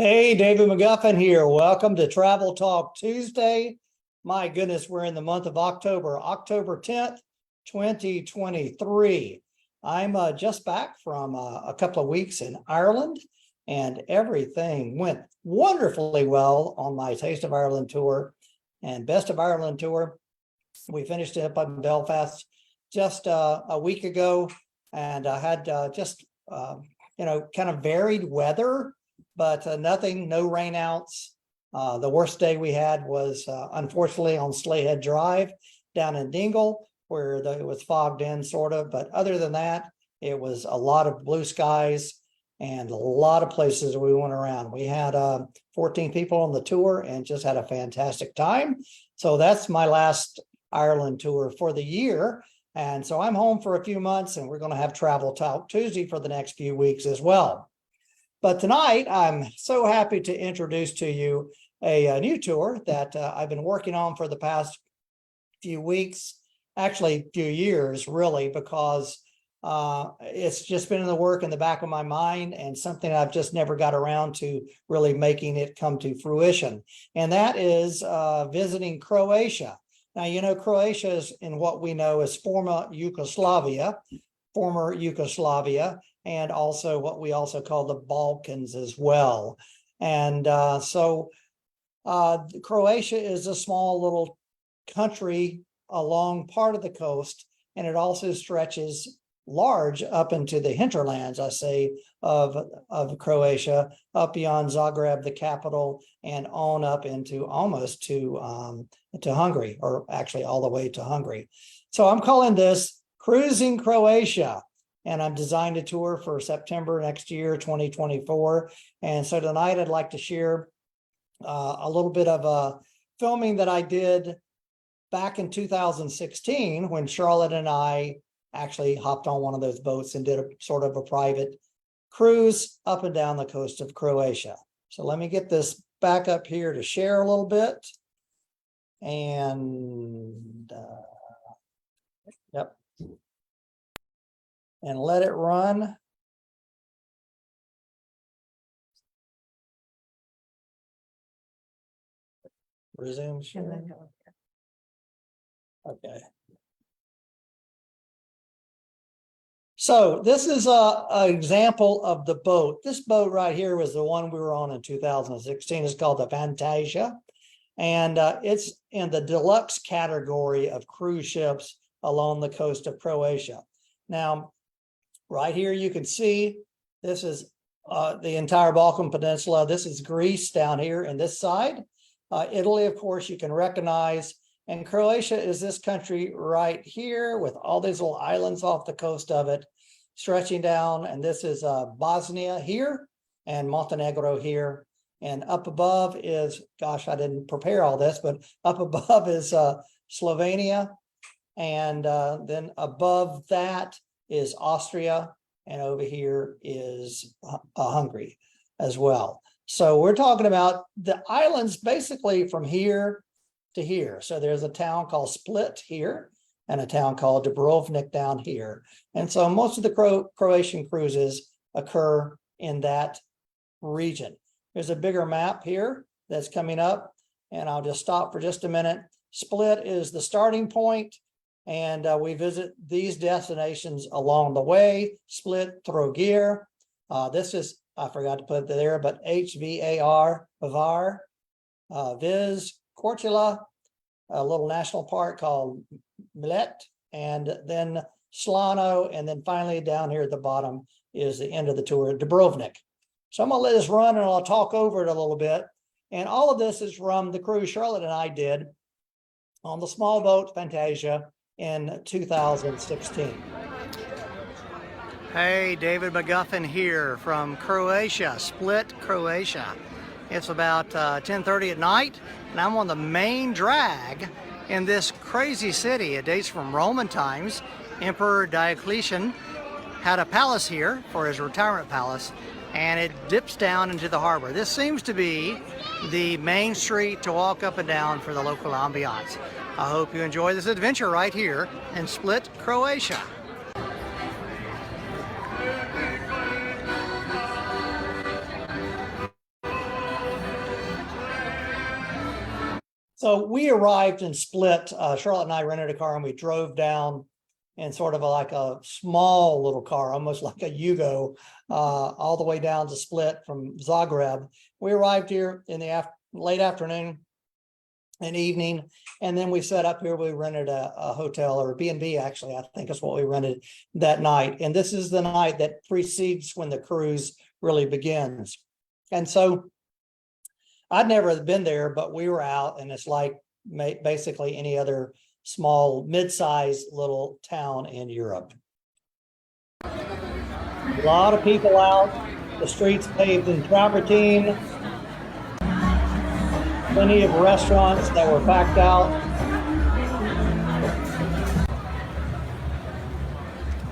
Hey, David McGuffin here. Welcome to Travel Talk Tuesday. My goodness, we're in the month of October, October 10th, 2023. I'm just back from a couple of weeks in Ireland, and everything went wonderfully well on my Taste of Ireland tour and Best of Ireland tour. We finished it up in Belfast just a week ago, and I had kind of varied weather, but no rainouts. The worst day we had was unfortunately on Slayhead Drive down in Dingle, where it was fogged in sort of, but other than that, it was a lot of blue skies and a lot of places we went around. We had 14 people on the tour and just had a fantastic time. So that's my last Ireland tour for the year. And so I'm home for a few months, and we're going to have Travel Talk Tuesday for the next few weeks as well. But tonight, I'm so happy to introduce to you a new tour that I've been working on for the past few weeks, actually few years, really, because it's just been in the work in the back of my mind and something I've just never got around to really making it come to fruition. And that is visiting Croatia. Now, you know, Croatia is in what we know as former Yugoslavia, and also what we also call the Balkans as well. And Croatia is a small little country along part of the coast, and it also stretches large up into the hinterlands, I say, of Croatia, up beyond Zagreb, the capital, and on up into almost to Hungary, or actually all the way to Hungary. So I'm calling this Cruising Croatia, and I've designed a tour for September next year, 2024. And so tonight I'd like to share a little bit of filming that I did back in 2016 when Charlotte and I actually hopped on one of those boats and did a sort of a private cruise up and down the coast of Croatia. So let me get this back up here to share a little bit. And yep. And let it run. Resume share. Okay. So this is an example of the boat. This boat right here was the one we were on in 2016. It's called the Fantasia. And it's in the deluxe category of cruise ships along the coast of Croatia. Now, right here you can see this is the entire Balkan Peninsula. This is Greece down here in this side. Italy, of course, you can recognize. And Croatia is this country right here with all these little islands off the coast of it, stretching down. And this is Bosnia here and Montenegro here. And up above is, gosh, I didn't prepare all this, but up above is Slovenia. And then above that is Austria. And over here is Hungary as well. So we're talking about the islands basically from here to here. So there's a town called Split here and a town called Dubrovnik down here. And so most of the Croatian cruises occur in that region. There's a bigger map here that's coming up, and I'll just stop for just a minute. Split is the starting point, and we visit these destinations along the way. Split, Trogir. This is, I forgot to put it there, but HVAR, Var, Viz, Korčula, a little national park called Mljet, and then Slano, and then finally down here at the bottom is the end of the tour, Dubrovnik. So I'm going to let this run and I'll talk over it a little bit. And all of this is from the cruise Charlotte and I did on the small boat Fantasia in 2016. Hey, David McGuffin here from Croatia, Split, Croatia. It's about 10:30 at night, and I'm on the main drag in this crazy city. It dates from Roman times. Emperor Diocletian had a palace here for his retirement palace, and it dips down into the harbor. This seems to be the main street to walk up and down for the local ambiance. I hope you enjoy this adventure right here in Split, Croatia. So we arrived in Split. Charlotte and I rented a car and we drove down in sort of like a small little car, almost like a Yugo, all the way down to Split from Zagreb. We arrived here in the late afternoon and evening, and then we set up here. We rented a hotel, or a B&B actually, I think is what we rented that night. And this is the night that precedes when the cruise really begins. And so I'd never been there, but we were out, and it's like basically any other small, mid-sized little town in Europe. A lot of people out, the streets paved in travertine, plenty of restaurants that were packed out.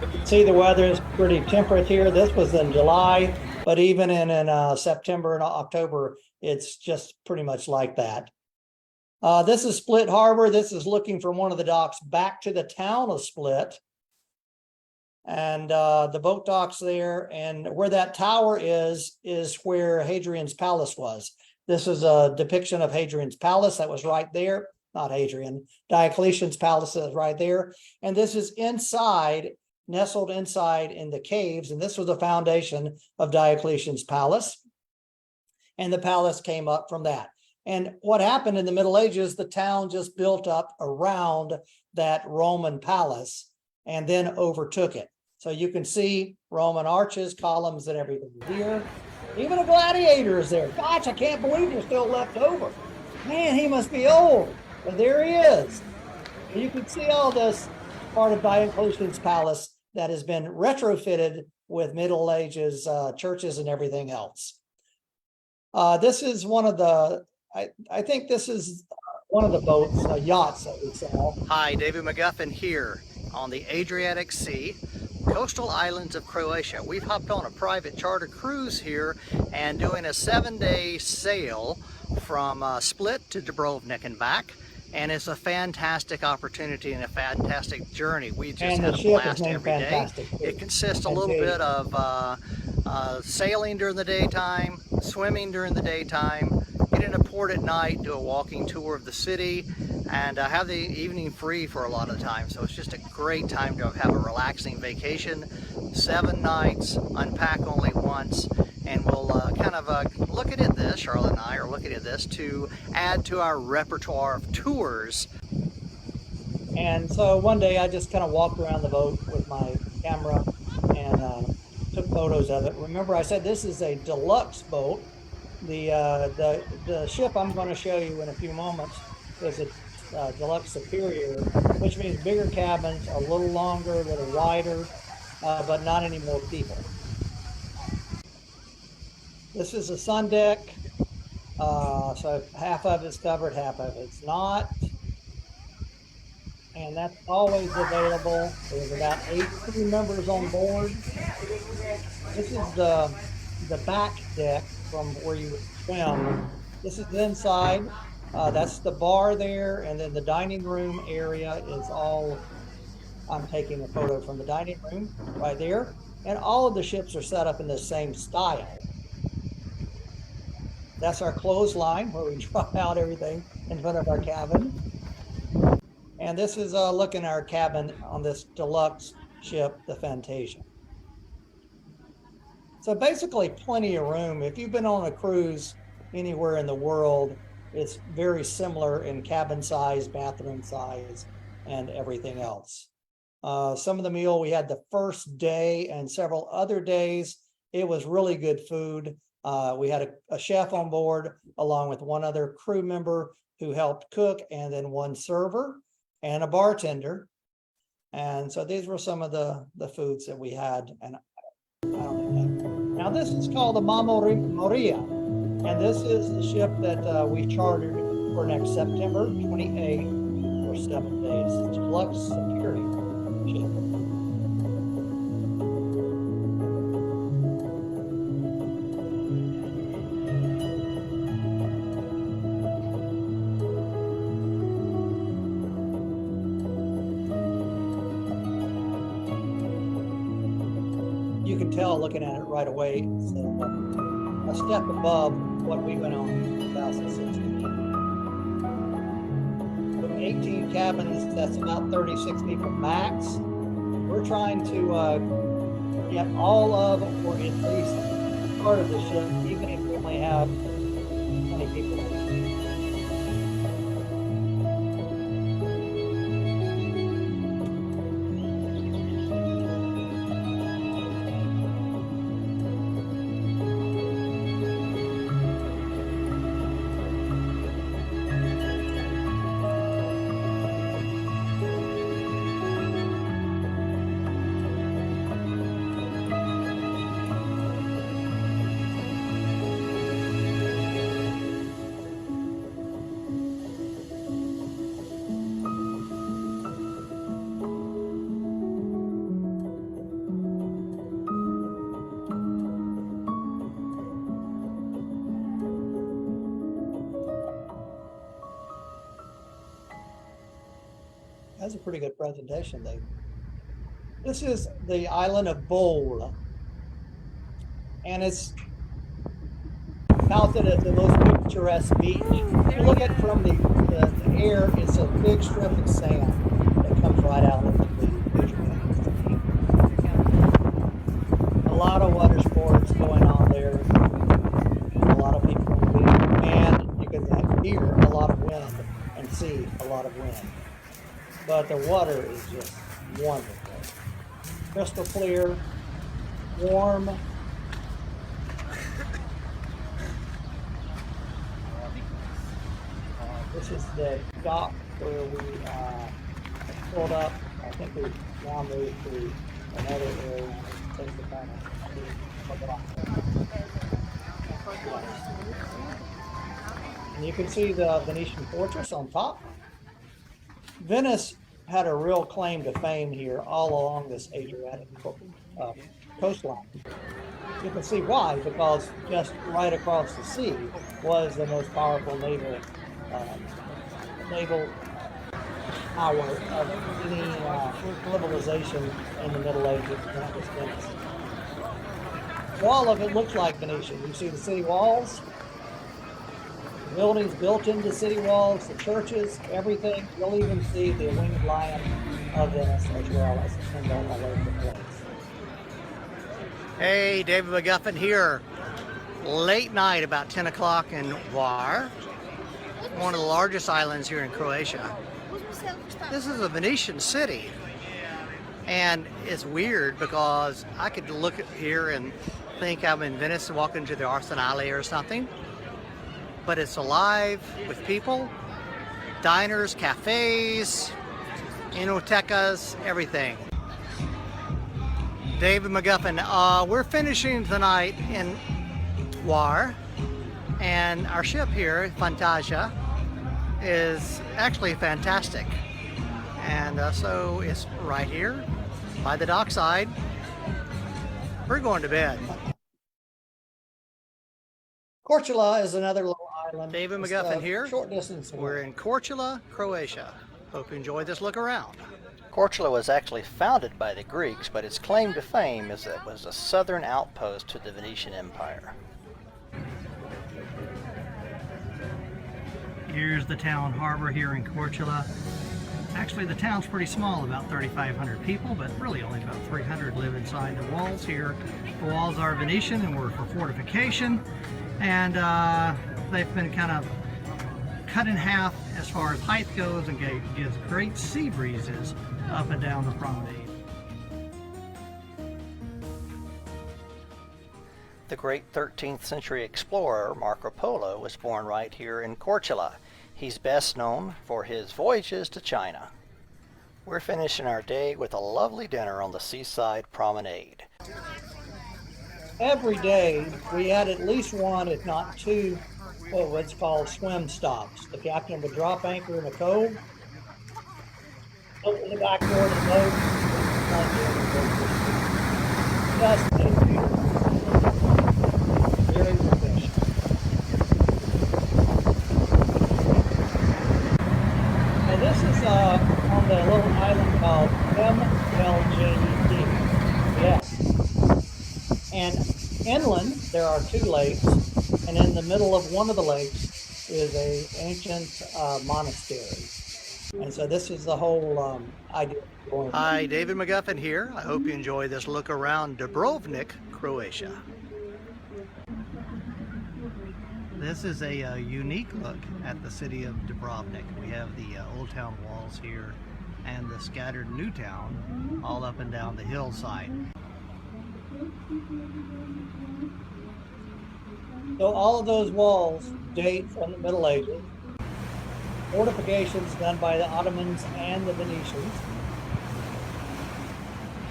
You can see the weather is pretty temperate here. This was in July, but even in September and October, it's just pretty much like that. This is Split Harbor. This is looking from one of the docks back to the town of Split. And the boat docks there, and where that tower is where Hadrian's palace was. This is a depiction of Hadrian's palace that was right there. Not Hadrian, Diocletian's palace is right there. And this is inside, nestled inside in the caves. And this was the foundation of Diocletian's palace. And the palace came up from that. And what happened in the Middle Ages, the town just built up around that Roman palace and then overtook it. So you can see Roman arches, columns, and everything here. Even a gladiator is there. Gosh, I can't believe they're still left over. Man, he must be old. But there he is. You can see all this part of Diocletian's palace that has been retrofitted with Middle Ages churches and everything else. This is one of the, I think this is one of the boats, yachts that we saw. Hi, David McGuffin here on the Adriatic Sea, coastal islands of Croatia. We've hopped on a private charter cruise here and doing a 7-day sail from Split to Dubrovnik and back. And it's a fantastic opportunity and a fantastic journey. We just had a blast every day. It consists a little bit of sailing during the daytime, swimming during the daytime, get into port at night, do a walking tour of the city, and have the evening free for a lot of the time. So it's just a great time to have a relaxing vacation. 7 nights, unpack only once, and we'll kind of look at this, Charlotte and I are looking at this to add to our repertoire of tours. And so one day I just kind of walked around the boat with my camera and took photos of it. Remember, I said this is a deluxe boat. The ship I'm going to show you in a few moments is a deluxe superior, which means bigger cabins, a little longer, a little wider, but not any more people. This is a sun deck, so half of it's covered, half of it's not. And that's always available. There's about 8 crew members on board. This is the back deck from where you would swim. This is the inside. That's the bar there, and then the dining room area is all, I'm taking a photo from the dining room right there. And all of the ships are set up in the same style. That's our clothesline where we dry out everything in front of our cabin. And this is a look in our cabin on this deluxe ship, the Fantasia. So basically plenty of room. If you've been on a cruise anywhere in the world, it's very similar in cabin size, bathroom size, and everything else. Some of the meal we had the first day and several other days, it was really good food. We had a chef on board along with one other crew member who helped cook, and then one server and a bartender. And so these were some of the foods that we had. And I don't know. Now this is called the Moria, and this is the ship that we chartered for next September 28th for 7 days. It's a deluxe security ship. You can tell looking at it right away, it's a step above what we went on in 2016. 18 cabins, that's about 36 people max. We're trying to get all of, or at least part of the ship, even if we only have 20 people. That's a pretty good presentation, Dave. This is the island of Bol, and it's touted as the most picturesque beach. If you look at it from the air, it's a big strip of sand that comes right out of the Adriatic Sea. A lot of water sports going on there. A lot of people on the beach, and you can hear a lot of wind and see a lot of wind. But the water is just wonderful. Crystal clear, warm. This is the dock where we pulled up. I think we've now moved to another area. Take the kind and you can see the Venetian fortress on top. Venice had a real claim to fame here all along this Adriatic coastline. You can see why, because just right across the sea was the most powerful naval power of any civilization in the Middle Ages, not just Venice. So all of it looks like Venetian. You see the city walls, buildings built into city walls, the churches, everything. You'll even see the winged lion of Venice as well as the symbol all over the place. Hey, David McGuffin here. Late night, about 10 o'clock in Hvar, one of the largest islands here in Croatia. This is a Venetian city. And it's weird because I could look here and think I'm in Venice and walk into the Arsenale or something. But it's alive with people, diners, cafes, enotecas, everything. David McGuffin, we're finishing tonight in Hvar, and our ship here, Fantasia, is actually fantastic. And so it's right here by the dockside. We're going to bed. Korčula is another little island. David McGuffin here. Short distance away. We're in Korčula, Croatia. Hope you enjoyed this look around. Korčula was actually founded by the Greeks, but its claim to fame is that it was a southern outpost to the Venetian Empire. Here's the town harbor here in Korčula. Actually, the town's pretty small, about 3,500 people, but really only about 300 live inside the walls here. The walls are Venetian and were for fortification, and they've been kind of cut in half as far as height goes and gives great sea breezes up and down the promenade. The great 13th century explorer Marco Polo was born right here in Korčula. He's best known for his voyages to China. We're finishing our day with a lovely dinner on the seaside promenade. Every day we had at least one, if not two, what's called swim stops. The captain would drop anchor in a cove, open the back door of the boat, just very efficient. And this is on the little island called MLJD. Yes. And inland there are two lakes, and in the middle of one of the lakes is an ancient monastery. And so this is the whole idea of going. Hi, David McGuffin here. I hope you enjoy this look around Dubrovnik, Croatia. This is a unique look at the city of Dubrovnik. We have the old town walls here and the scattered new town all up and down the hillside. So all of those walls date from the Middle Ages. Fortifications done by the Ottomans and the Venetians.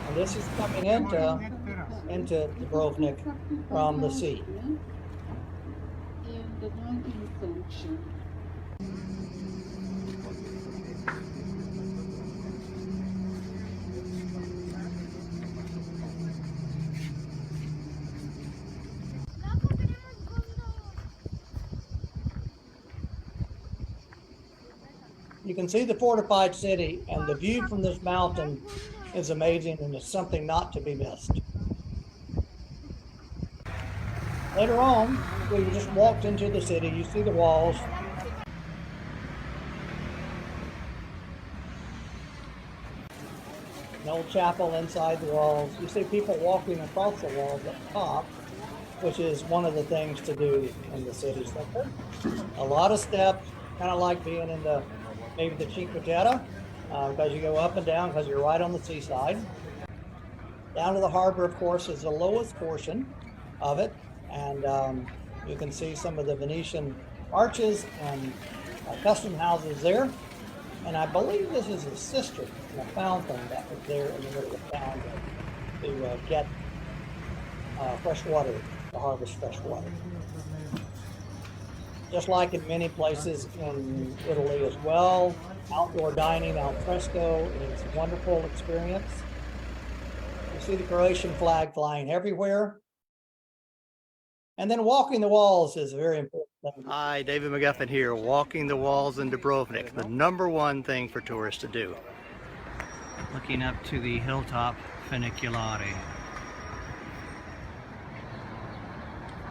And this is coming into Dubrovnik from the sea. In the 19th century. You can see the fortified city, and the view from this mountain is amazing, and it's something not to be missed. Later on, we just walked into the city. You see the walls. An old chapel inside the walls. You see people walking across the walls at the top, which is one of the things to do in the city center. A lot of steps, kind of like being in the maybe the Cinque Terre, because you go up and down because you're right on the seaside. Down to the harbor, of course, is the lowest portion of it, and you can see some of the Venetian arches and custom houses there. And I believe this is a cistern, a fountain that was there in the middle of town to get fresh water, to harvest fresh water. Just like in many places in Italy as well, outdoor dining al fresco is a wonderful experience. You see the Croatian flag flying everywhere. And then walking the walls is a very important thing. Hi, David McGuffin here, walking the walls in Dubrovnik, the #1 thing for tourists to do. Looking up to the hilltop funiculare.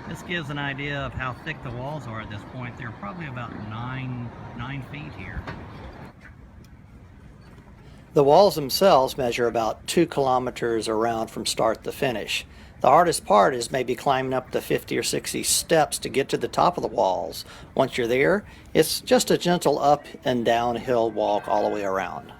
This gives an idea of how thick the walls are at this point. They're probably about 9 feet here. The walls themselves measure about 2 kilometers around from start to finish. The hardest part is maybe climbing up the 50 or 60 steps to get to the top of the walls. Once you're there, it's just a gentle up and downhill walk all the way around.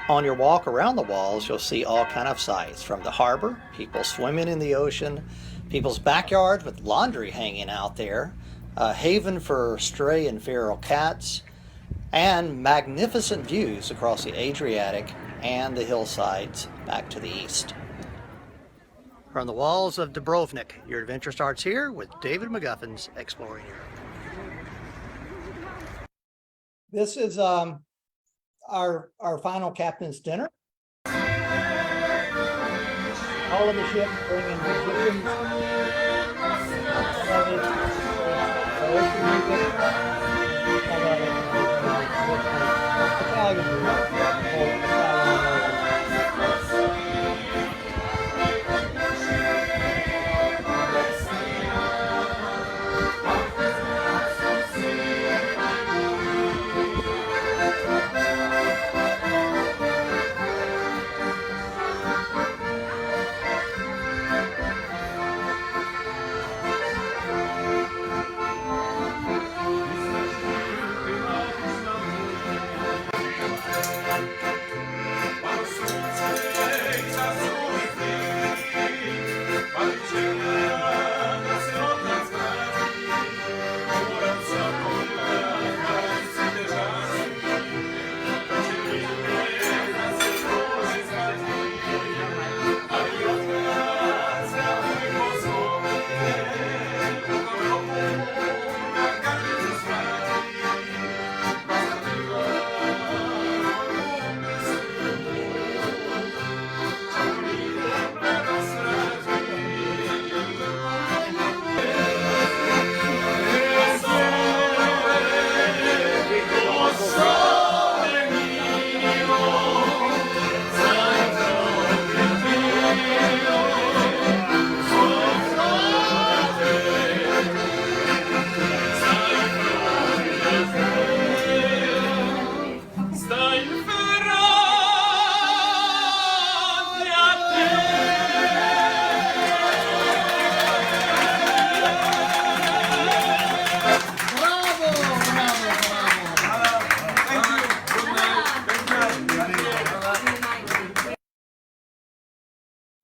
On your walk around the walls, you'll see all kind of sights, from the harbor, people swimming in the ocean, people's backyards with laundry hanging out there, a haven for stray and feral cats, and magnificent views across the Adriatic and the hillsides back to the east. From the walls of Dubrovnik, your adventure starts here with David McGuffin's Exploring Europe. This is our final captain's dinner. All of the ships bring in musicians.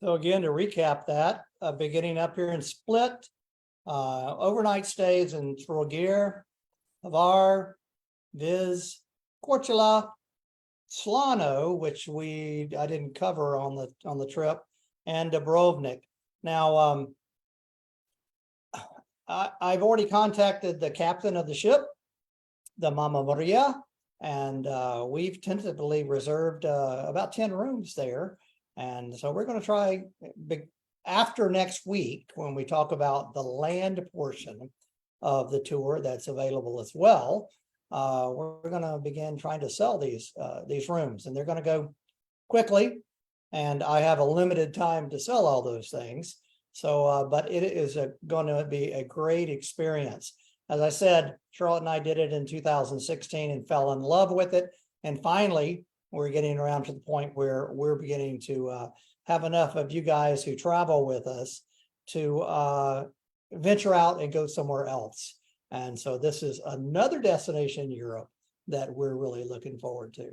So again, to recap that, beginning up here in Split, overnight stays in Trogir, Hvar, Viz, Korčula, Slano, which I didn't cover on the trip, and Dubrovnik. Now, I've already contacted the captain of the ship, the Mama Maria, and we've tentatively reserved about 10 rooms there. And so we're going to try after next week when we talk about the land portion of the tour that's available as well. We're going to begin trying to sell these rooms, and they're going to go quickly. And I have a limited time to sell all those things. So, but it is going to be a great experience. As I said, Charlotte and I did it in 2016 and fell in love with it. And finally, we're getting around to the point where we're beginning to have enough of you guys who travel with us to venture out and go somewhere else. And so this is another destination in Europe that we're really looking forward to.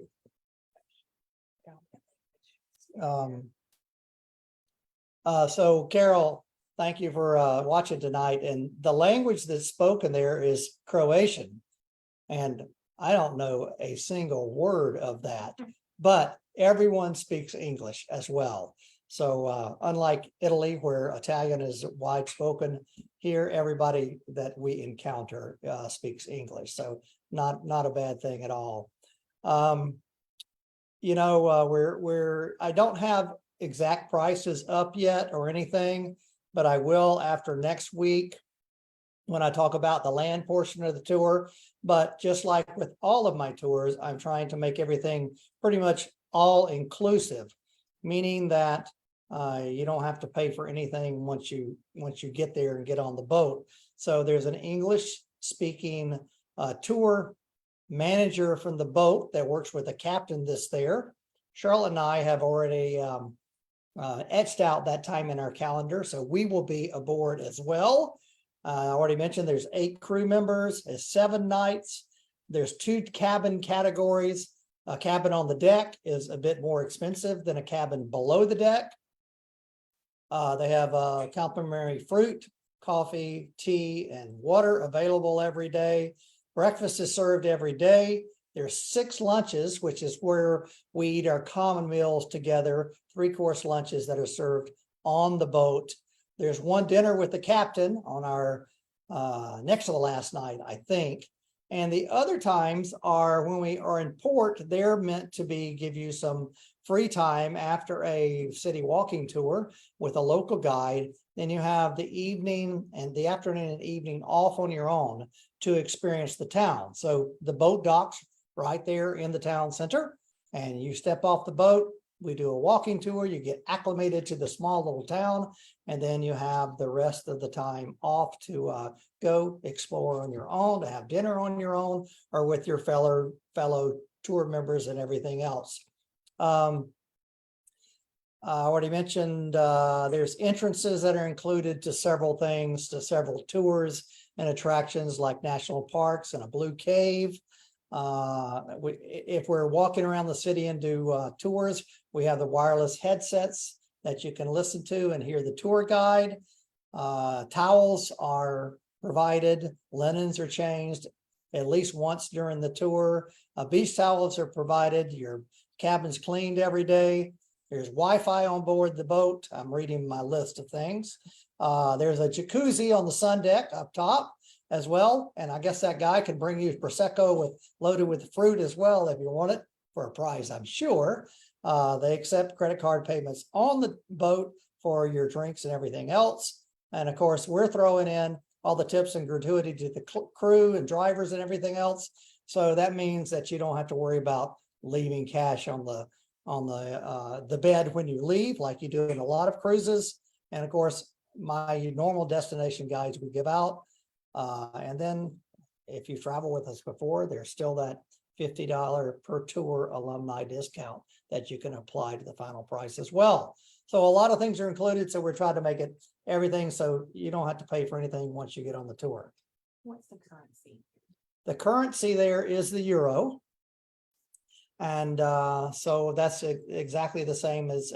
So Carol, thank you for watching tonight. And the language that's spoken there is Croatian. And I don't know a single word of that, but everyone speaks English as well. So unlike Italy, where Italian is wide spoken, here everybody that we encounter speaks English. So not a bad thing at all. You know, I don't have exact prices up yet or anything, but I will after next week when I talk about the land portion of the tour. But just like with all of my tours, I'm trying to make everything pretty much all inclusive, meaning that you don't have to pay for anything once you get there and get on the boat. So there's an English speaking tour manager from the boat that works with the captain that's there. Charlotte and I have already etched out that time in our calendar, so we will be aboard as well. I already mentioned there's 8 crew members, there's 7 nights. There's 2 cabin categories. A cabin on the deck is a bit more expensive than a cabin below the deck. They have complimentary fruit, coffee, tea, and water available every day. Breakfast is served every day. There's 6 lunches, which is where we eat our common meals together, 3-course lunches that are served on the boat. There's 1 dinner with the captain on our next to the last night, I think. And the other times are when we are in port, they're meant to give you some free time after a city walking tour with a local guide. Then you have the evening and the afternoon and evening off on your own to experience the town. So the boat docks right there in the town center, and you step off the boat. We do a walking tour, you get acclimated to the small little town, and then you have the rest of the time off to go explore on your own, to have dinner on your own, or with your fellow tour members and everything else. I already mentioned there's entrances that are included to several things, to several tours and attractions like national parks and a blue cave. If we're walking around the city and do tours, we have the wireless headsets that you can listen to and hear the tour guide. Towels are provided, linens are changed at least once during the tour. Beach towels are provided, your cabin's cleaned every day. There's Wi-Fi on board the boat. I'm reading my list of things. There's a jacuzzi on the sun deck up top as well. And I guess that guy can bring you Prosecco loaded with fruit as well if you want it for a price, I'm sure. They accept credit card payments on the boat for your drinks and everything else. And of course, we're throwing in all the tips and gratuity to the crew and drivers and everything else. So that means that you don't have to worry about leaving cash on the bed when you leave, like you do in a lot of cruises. And of course, my normal destination guides we give out. And then if you travel with us before, there's still that $50 per tour alumni discount that you can apply to the final price as well. So a lot of things are included. So we're trying to make it everything so you don't have to pay for anything once you get on the tour. What's the currency? The currency there is the euro. And so that's exactly the same as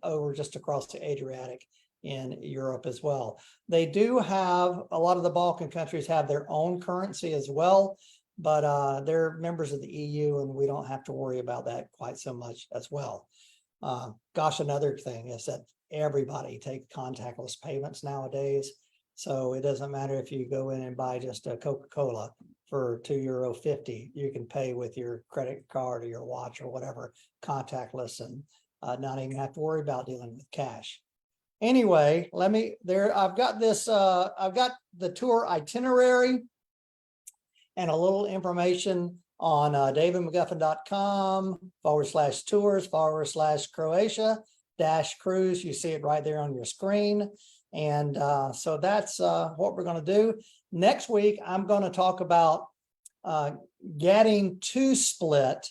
over just across the Adriatic in Europe as well. They do have, a lot of the Balkan countries have their own currency as well, but they're members of the EU and we don't have to worry about that quite so much as well. Gosh, another thing is that everybody takes contactless payments nowadays. So it doesn't matter if you go in and buy just a Coca-Cola for €2.50, you can pay with your credit card or your watch or whatever, contactless, and not even have to worry about dealing with cash. Anyway, I've got this, I've got the tour itinerary and a little information on davidmcguffin.com/tours/Croatia-cruise. You see it right there on your screen. And so that's what we're going to do. Next week, I'm going to talk about getting to Split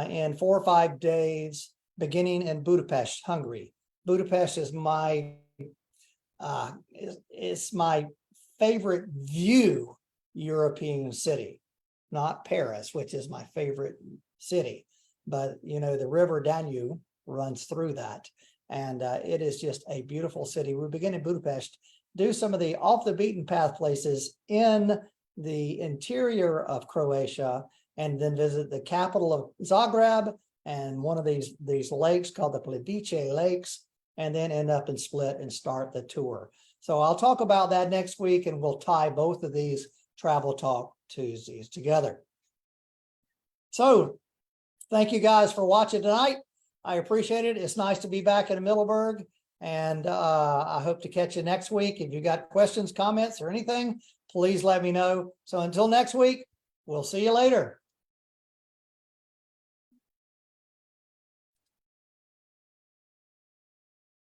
in 4 or 5 days, beginning in Budapest, Hungary. Budapest is my favorite view European city, not Paris, which is my favorite city. But, you know, the river Danube runs through that. And it is just a beautiful city. We begin in Budapest, do some of the off the beaten path places in the interior of Croatia, and then visit the capital of Zagreb and one of these lakes called the Pledice Lakes, and then end up in Split and start the tour. So I'll talk about that next week, and we'll tie both of these Travel Talk Tuesdays together. So thank you guys for watching tonight. I appreciate it. It's nice to be back in Middleburg, and I hope to catch you next week. If you got questions, comments, or anything, please let me know. So until next week, we'll see you later.